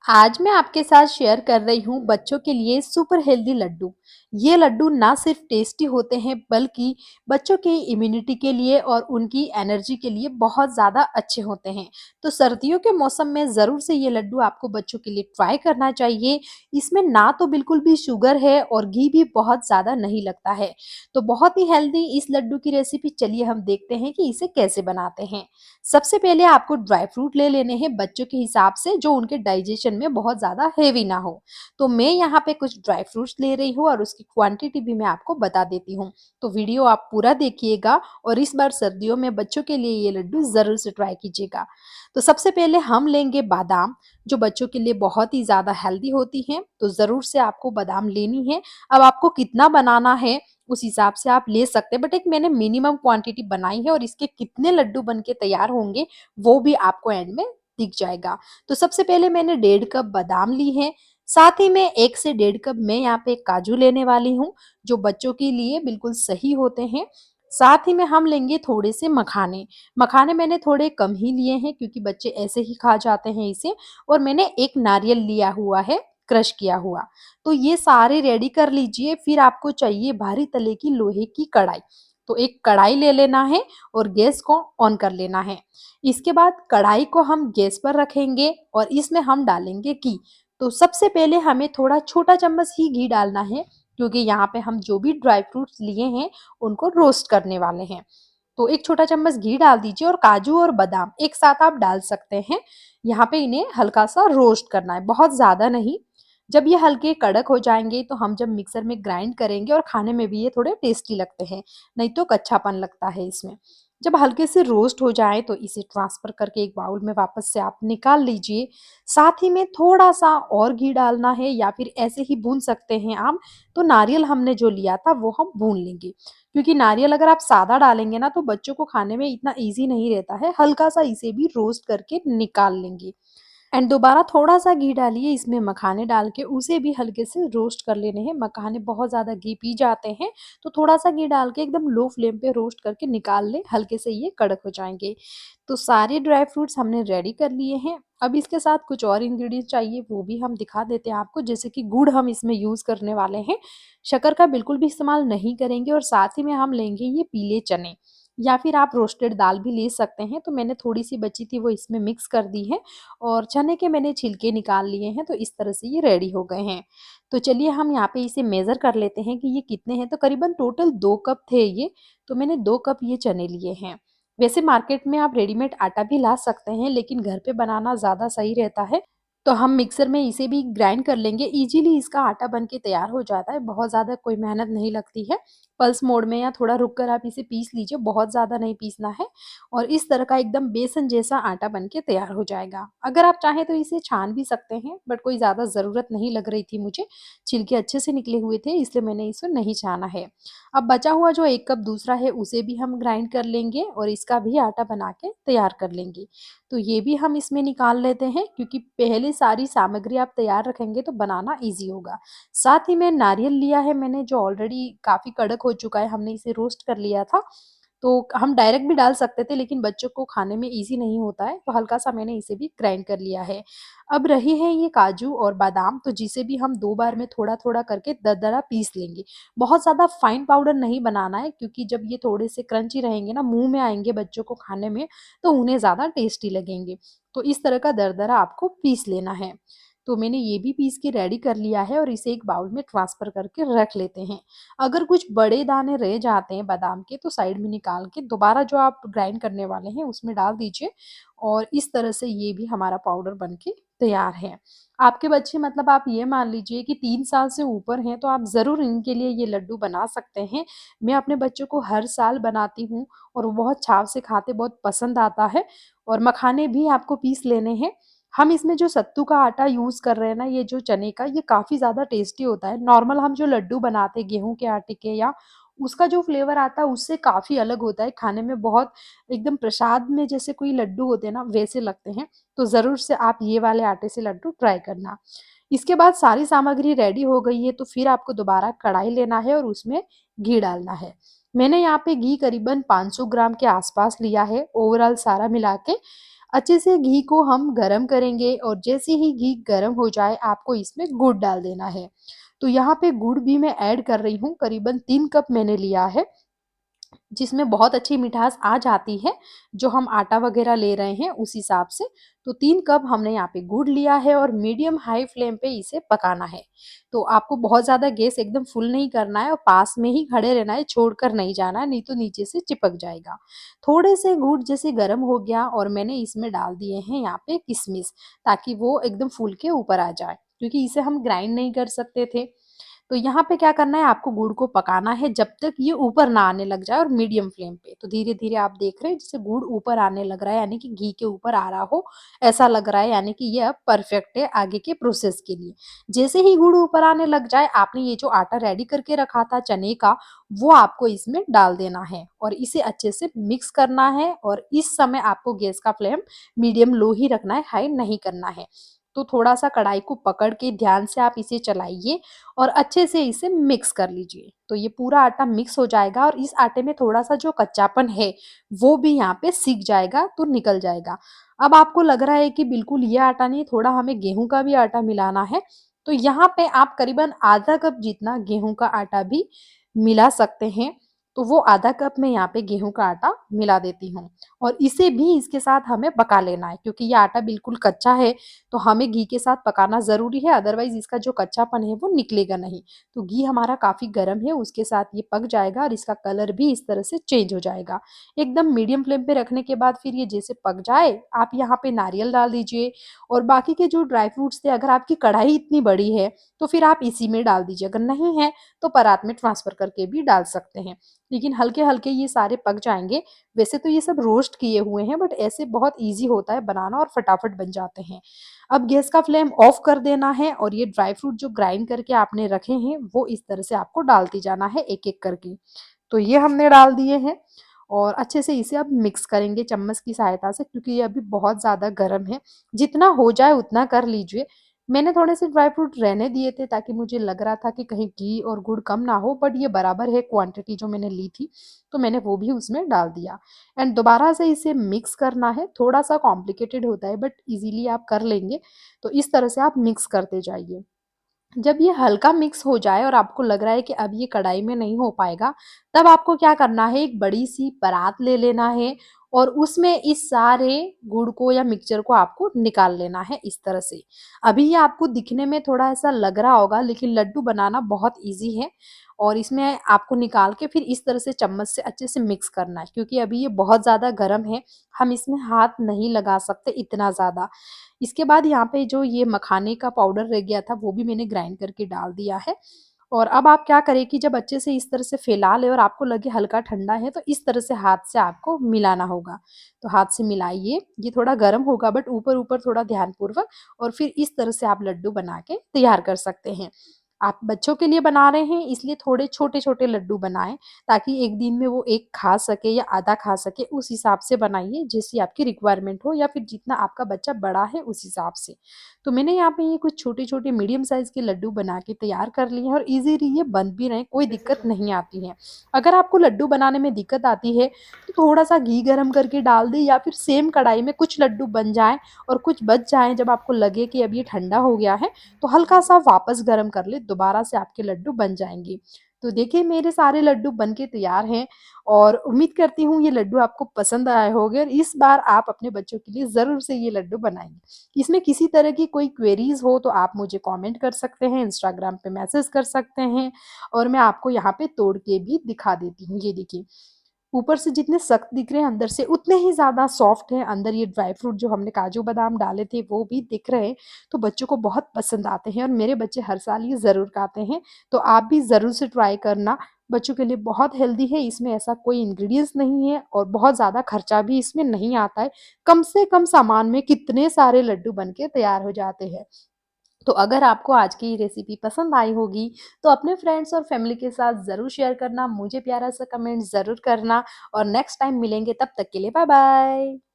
आज मैं आपके साथ शेयर कर रही हूँ बच्चों के लिए सुपर हेल्दी लड्डू। ये लड्डू ना सिर्फ टेस्टी होते हैं बल्कि बच्चों के इम्यूनिटी के लिए और उनकी एनर्जी के लिए बहुत ज़्यादा अच्छे होते हैं। तो सर्दियों के मौसम में ज़रूर से ये लड्डू आपको बच्चों के लिए ट्राई करना चाहिए। इसमें ना तो बिल्कुल भी शुगर है और घी भी बहुत ज़्यादा नहीं लगता है। तो बहुत ही हेल्दी इस लड्डू की रेसिपी चलिए हम देखते हैं कि इसे कैसे बनाते हैं। सबसे पहले आपको ड्राई फ्रूट ले लेने हैं बच्चों के हिसाब से जो उनके डाइजेशन में बहुत ज़्यादा हेवी ना हो। तो मैं यहाँ पे कुछ ड्राई फ्रूट्स ले रही हूँ और उसकी क्वांटिटी भी मैं आपको बता देती हूँ। तो वीडियो आप पूरा देखिएगा और इस बार सर्दियों में बच्चों के लिए ये लड्डू ज़रूर से ट्राई कीजिएगा। तो सबसे पहले हम लेंगे बादाम, जो बच्चों के लिए बहुत ही ज़्यादा हेल्दी होती हैं, तो ज़रूर से आपको बादाम लेनी है। अब आपको कितना बनाना है उस हिसाब से आप ले सकते हैं, बट एक मैंने मिनिमम क्वांटिटी बनाई है और इसके कितने लड्डू बन के तैयार होंगे वो भी आपको एंड में दिख जाएगा। तो सबसे पहले मैंने 1.5 कप बादाम ली है, साथ ही में 1 से 1.5 कप मैं यहाँ पे काजू लेने वाली हूँ, जो बच्चों के लिए बिल्कुल सही होते हैं। साथ ही में हम लेंगे थोड़े से मखाने। मखाने मैंने थोड़े कम ही लिए हैं क्योंकि बच्चे ऐसे ही खा जाते हैं इसे। और मैंने एक नारियल लिया हुआ है, क्रश किया हुआ। तो ये सारे रेडी कर लीजिए। फिर आपको चाहिए भारी तले की लोहे की कढ़ाई। तो एक कढ़ाई ले लेना है और गैस को ऑन कर लेना है। इसके बाद कढ़ाई को हम गैस पर रखेंगे और इसमें हम डालेंगे घी। तो सबसे पहले हमें थोड़ा छोटा चम्मच ही घी डालना है क्योंकि यहाँ पे हम जो भी ड्राई फ्रूट्स लिए हैं उनको रोस्ट करने वाले हैं। तो एक छोटा चम्मच घी डाल दीजिए और काजू और बादाम एक साथ आप डाल सकते हैं। यहाँ पे इन्हें हल्का सा रोस्ट करना है, बहुत ज़्यादा नहीं। जब ये हल्के कड़क हो जाएंगे तो हम जब मिक्सर में ग्राइंड करेंगे और खाने में भी ये थोड़े टेस्टी लगते हैं, नहीं तो कच्चापन लगता है इसमें। जब हल्के से रोस्ट हो जाए तो इसे ट्रांसफर करके एक बाउल में वापस से आप निकाल लीजिए। साथ ही में थोड़ा सा और घी डालना है या फिर ऐसे ही भून सकते हैं आप। तो नारियल हमने जो लिया था वो हम भून लेंगे, क्योंकि नारियल अगर आप सादा डालेंगे ना तो बच्चों को खाने में इतना ईजी नहीं रहता है। हल्का सा इसे भी रोस्ट करके निकाल लेंगे एंड दोबारा थोड़ा-सा घी डालिए, इसमें मखाने डाल के उसे भी हल्के से रोस्ट कर लेने हैं। मखाने बहुत ज़्यादा घी पी जाते हैं, तो थोड़ा-सा घी डाल के एकदम लो फ्लेम पे रोस्ट करके निकाल लें, हल्के से ये कड़क हो जाएँगे। तो सारे ड्राई फ्रूट्स हमने रेडी कर लिए हैं। अब इसके साथ कुछ और इंग्रीडिएंट्स चाहिए, वो भी हम दिखा देते हैं आपको, जैसे कि गुड़ हम इसमें यूज़ करने वाले हैं। शक्कर का बिल्कुल भी इस्तेमाल नहीं करेंगे और साथ ही में हम लेंगे ये पीले चने या फिर आप रोस्टेड दाल भी ले सकते हैं। तो मैंने थोड़ी-सी बची थी वो इसमें मिक्स कर दी है और चने के मैंने छिलके निकाल लिए हैं, तो इस तरह से ये रेडी हो गए हैं। तो चलिए हम यहाँ पे इसे मेज़र कर लेते हैं कि ये कितने हैं। तो करीबन टोटल 2 कप थे ये, तो मैंने 2 कप ये चने लिए हैं। वैसे मार्केट में आप रेडीमेड आटा भी ला सकते हैं, लेकिन घर पे बनाना ज़्यादा सही रहता है। तो हम मिक्सर में इसे भी ग्राइंड कर लेंगे। ईज़िली इसका आटा बन के तैयार हो जाता है, बहुत ज़्यादा कोई मेहनत नहीं लगती है। पल्स मोड में या थोड़ा रुक कर आप इसे पीस लीजिए, बहुत ज़्यादा नहीं पीसना है और इस तरह का एकदम बेसन जैसा आटा बन के तैयार हो जाएगा। अगर आप चाहें तो इसे छान भी सकते हैं, बट कोई ज़्यादा ज़रूरत नहीं लग रही थी मुझे। छिलके अच्छे से निकले हुए थे इसलिए मैंने इसे नहीं छाना है। अब बचा हुआ जो 1 कप दूसरा है उसे भी हम ग्राइंड कर लेंगे और इसका भी आटा बना के तैयार कर लेंगे। तो ये भी हम इसमें निकाल लेते हैं क्योंकि पहले सारी सामग्री आप तैयार रखेंगे तो बनाना ईज़ी होगा। साथ ही में नारियल लिया है मैंने जो ऑलरेडी काफ़ी कड़क हो चुका है, हमने इसे रोस्ट कर लिया था। तो हम डायरेक्ट भी डाल सकते थे लेकिन बच्चों को खाने में ईज़ी नहीं होता है, तो हल्का-सा मैंने इसे भी ग्राइंड कर लिया है। अब रही है ये काजू और बादाम, तो जिसे भी हम 2 बार में थोड़ा-थोड़ा करके दरदरा पीस लेंगे। बहुत ज़्यादा फाइन पाउडर नहीं बनाना है क्योंकि जब ये थोड़े से क्रंची रहेंगे ना, मुँह में आएँगे बच्चों को खाने में, तो उन्हें ज़्यादा टेस्टी लगेंगे। तो इस तरह का दरदरा आपको पीस लेना है। तो मैंने ये भी पीस के रेडी कर लिया है और इसे एक बाउल में ट्रांसफ़र करके रख लेते हैं। अगर कुछ बड़े दाने रह जाते हैं बादाम के तो साइड में निकाल के दोबारा जो आप ग्राइंड करने वाले हैं उसमें डाल दीजिए और इस तरह से ये भी हमारा पाउडर बन के तैयार है। आपके बच्चे मतलब आप ये मान लीजिए कि 3 साल से ऊपर हैं तो आप ज़रूर इनके लिए ये लड्डू बना सकते हैं। मैं अपने बच्चों को हर साल बनाती हूँ और वो बहुत चाव से खाते, बहुत पसंद आता है। और मखाने भी आपको पीस लेने हैं। हम इसमें जो सत्तू का आटा यूज़ कर रहे हैं ना, ये जो चने का, ये काफ़ी ज़्यादा टेस्टी होता है। नॉर्मल हम जो लड्डू बनाते हैं गेहूँ के आटे के या उसका जो फ्लेवर आता है उससे काफ़ी अलग होता है। खाने में बहुत एकदम प्रसाद में जैसे कोई लड्डू होते हैं ना वैसे लगते हैं। तो ज़रूर से आप ये वाले आटे से लड्डू ट्राई करना। इसके बाद सारी सामग्री रेडी हो गई है तो फिर आपको दोबारा कढ़ाई लेना है और उसमें घी डालना है। मैंने यहाँ पे घी करीबन 500 ग्राम के आस-पास लिया है ओवरऑल सारा मिला के। अच्छे से घी को हम गरम करेंगे और जैसे ही घी गरम हो जाए आपको इसमें गुड़ डाल देना है। तो यहाँ पे गुड़ भी मैं ऐड कर रही हूँ, करीबन 3 कप मैंने लिया है। जिसमें बहुत अच्छी मिठास आ जाती है, जो हम आटा वगैरह ले रहे हैं उस हिसाब से। तो 3 कप हमने यहाँ पे गुड़ लिया है और मीडियम हाई फ्लेम पे इसे पकाना है। तो आपको बहुत ज़्यादा गैस एकदम फुल नहीं करना है और पास में ही खड़े रहना है, छोड़कर नहीं जाना है, नहीं तो नीचे से चिपक जाएगा। थोड़े से गुड़ जैसे गर्म हो गया और मैंने इसमें डाल दिए हैं यहाँ पे किशमिश, ताकि वो एकदम फूल के ऊपर आ जाए, क्योंकि इसे हम ग्राइंड नहीं कर सकते थे। तो यहाँ पे क्या करना है, आपको गुड़ को पकाना है जब तक ये ऊपर ना आने लग जाए और मीडियम फ्लेम पे। तो धीरे-धीरे आप देख रहे हैं जैसे गुड़ ऊपर आने लग रहा है, यानी कि घी के ऊपर आ रहा हो, ऐसा लग रहा है, यानी कि ये अब परफेक्ट है आगे के प्रोसेस के लिए। जैसे ही गुड़ ऊपर आने लग जाए, आपने ये जो आटा रेडी करके रखा था चने का, वो आपको इसमें डाल देना है और इसे अच्छे से मिक्स करना है और इस समय आपको गैस का फ्लेम मीडियम लो ही रखना है, हाई नहीं करना है। तो थोड़ा-सा कढ़ाई को पकड़ के ध्यान से आप इसे चलाइए और अच्छे से इसे मिक्स कर लीजिए। तो ये पूरा आटा मिक्स हो जाएगा और इस आटे में थोड़ा-सा जो कच्चापन है, वो भी यहाँ पे सीख जाएगा, तो निकल जाएगा। अब आपको लग रहा है कि बिल्कुल ये आटा नहीं, थोड़ा हमें गेहूँ का भी आटा मिलाना है, तो यहाँ पे आप करीबन आधा कप जितना गेहूँ का आटा भी मिला सकते हैं। तो वो आधा कप मैं यहाँ पे गेहूँ का आटा मिला देती हूँ और इसे भी इसके साथ हमें पका लेना है, क्योंकि ये आटा बिल्कुल कच्चा है, तो हमें घी के साथ पकाना ज़रूरी है, अदरवाइज़ इसका जो कच्चापन है वो निकलेगा नहीं। तो घी हमारा काफ़ी गरम है, उसके साथ ये पक जाएगा और इसका कलर भी इस तरह से चेंज हो जाएगा। एकदम मीडियम फ्लेम पे रखने के बाद फिर ये जैसे पक जाए, आप यहाँ पे नारियल डाल दीजिए और बाकी के जो ड्राई फ्रूट्स थे, अगर आपकी कढ़ाई इतनी बड़ी है, तो फिर आप इसी में डाल दीजिए, अगर नहीं है, तो परात में ट्रांसफ़र करके भी डाल सकते हैं। लेकिन हल्के-हल्के ये सारे पक जाएँगे। वैसे तो ये सब रोस्ट किए हुए हैं, बट ऐसे बहुत ईज़ी होता है बनाना और फटाफट बन जाते हैं। अब गैस का फ्लेम ऑफ कर देना है और ये ड्राई फ्रूट जो ग्राइंड करके आपने रखे हैं, वो इस तरह से आपको डालती जाना है एक-एक करके। तो ये हमने डाल दिए हैं और अच्छे से इसे अब मिक्स करेंगे चम्मच की सहायता से, क्योंकि ये अभी बहुत ज़्यादा गर्म है। जितना हो जाए उतना कर लीजिए। मैंने थोड़े से ड्राई फ्रूट रहने दिए थे, ताकि मुझे लग रहा था कि कहीं घी और गुड़ कम ना हो, बट ये बराबर है क्वांटिटी जो मैंने ली थी, तो मैंने वो भी उसमें डाल दिया। एंड दोबारा से इसे मिक्स करना है, थोड़ा-सा कॉम्प्लिकेटेड होता है, बट ईज़िली आप कर लेंगे। तो इस तरह से आप मिक्स करते जाइए। जब ये हल्का मिक्स हो जाए और आपको लग रहा है कि अब ये कढ़ाई में नहीं हो पाएगा, तब आपको क्या करना है, एक बड़ी-सी परात ले लेना है और उसमें इस सारे गुड़ को या मिक्सचर को आपको निकाल लेना है इस तरह से। अभी ये आपको दिखने में थोड़ा ऐसा लग रहा होगा, लेकिन लड्डू बनाना बहुत ईज़ी है और इसमें आपको निकाल के फिर इस तरह से चम्मच से अच्छे से मिक्स करना है, क्योंकि अभी ये बहुत ज़्यादा गरम है, हम इसमें हाथ नहीं लगा सकते इतना ज़्यादा। इसके बाद यहाँ पे जो ये मखाने का पाउडर रह गया था, वो भी मैंने ग्राइंड करके डाल दिया है और अब आप क्या करें कि जब अच्छे से इस तरह से फैला लें और आपको लगे हल्का ठंडा है, तो इस तरह से हाथ से आपको मिलाना होगा। तो हाथ से मिलाइए, ये थोड़ा गर्म होगा, बट ऊपर-ऊपर थोड़ा ध्यानपूर्वक, और फिर इस तरह से आप लड्डू बना के तैयार कर सकते हैं। आप बच्चों के लिए बना रहे हैं, इसलिए थोड़े छोटे-छोटे लड्डू बनाएँ, ताकि एक दिन में वो 1 खा सके या आधा खा सके, उस हिसाब से बनाइए जैसी आपकी रिक्वायरमेंट हो, या फिर जितना आपका बच्चा बड़ा है उस हिसाब से। तो मैंने यहाँ पे ये कुछ छोटे-छोटे मीडियम साइज़ के लड्डू बना के तैयार कर लिए हैं और ईज़िली ये बन भी रहे हैं, कोई दिक्कत नहीं आती है। अगर आपको लड्डू बनाने में दिक्कत आती है, तो थोड़ा-सा घी गरम करके डाल दें या फिर सेम कढ़ाई में कुछ लड्डू बन जाएँ और कुछ बच जाएँ, जब आपको लगे कि अब ये ठंडा हो गया है, तो हल्का-सा वापस गरम कर लें, दोबारा से आपके लड्डू बन जाएँगे। तो देखिए, मेरे सारे लड्डू बन के तैयार हैं और उम्मीद करती हूँ ये लड्डू आपको पसंद आए होंगे और इस बार आप अपने बच्चों के लिए ज़रूर से ये लड्डू बनाएँगे। इसमें किसी तरह की कोई क्वेरीज़ हो तो आप मुझे कमेंट कर सकते हैं, इंस्टाग्राम पे मैसेज कर सकते हैं और मैं आपको यहाँ पे तोड़ के भी दिखा देती हूँ। ये देखिए, ऊपर से जितने सख्त दिख रहे हैं, अंदर से उतने ही ज़्यादा सॉफ्ट हैं। अंदर ये ड्राई फ्रूट जो हमने काजू बादाम डाले थे वो भी दिख रहे हैं, तो बच्चों को बहुत पसंद आते हैं और मेरे बच्चे हर साल ये ज़रूर खाते हैं। तो आप भी ज़रूर से ट्राई करना, बच्चों के लिए बहुत हेल्दी है, इसमें ऐसा कोई इंग्रीडिएंट्स नहीं है और बहुत ज़्यादा खर्चा भी इसमें नहीं आता है। कम से कम सामान में कितने सारे लड्डू बन के तैयार हो जाते हैं। तो अगर आपको आज की ये रेसिपी पसंद आई होगी, तो अपने फ्रेंड्स और फैमिली के साथ ज़रूर शेयर करना, मुझे प्यारा सा कमेंट ज़रूर करना और नेक्स्ट टाइम मिलेंगे, तब तक के लिए बाय बाय।